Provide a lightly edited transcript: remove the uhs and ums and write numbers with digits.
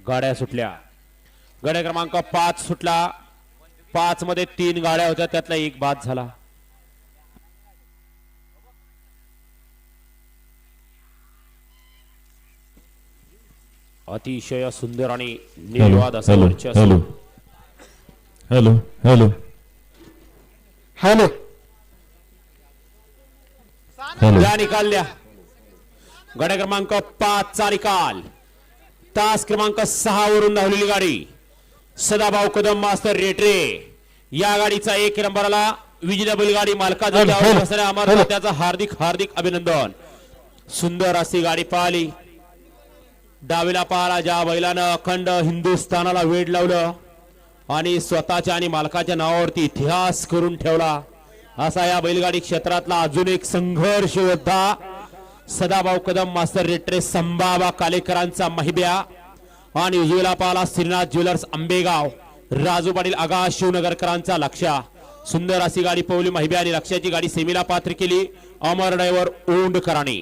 गाड्या सुटल्या। गाड्या क्रमांक 5 सुटला। 5 मध्ये 3 गाड्या होत्या, त्यातला एक बाद झाला। अतिशय सुंदर आणि निर्वाद असा वर्चस्व। हॅलो हॅलो हॅलो हॅलो या निकाल गाड्या क्रमांक 5 चा निकाल। तास क्रमांक 6 वरून धावलेली गाडी सदाभाऊ कदम मास्तर रेटरे, या गाडीचा 1 नंबरला विजेता बैलगाडी मालकाचा अमर त्याचा हार्दिक हार्दिक अभिनंदन। सुंदर अशी गाडी पाहिली, डावीला पाहिला ज्या बैलानं अखंड हिंदुस्थानाला वेड लावलं आणि स्वतःच्या आणि मालकाच्या नावावरती इतिहास करून ठेवला, असा या बैलगाडी क्षेत्रातला अजून एक संघर्ष योद्धा सदाभाऊ कदम मास्तर रेटरे संभाबा कालेकरांचा महिब्या। आणि उजवीला पाहिला श्रीनाथ ज्वेलर्स आंबेगाव राजू पाटील आगा शिवनगरकरांचा लक्ष्या। सुंदर अशी गाडी पवली महिब्या आणि लक्ष्याची गाडी सेमीला पात्र केली अमर ड्रायव्हर ओंडकरांनी।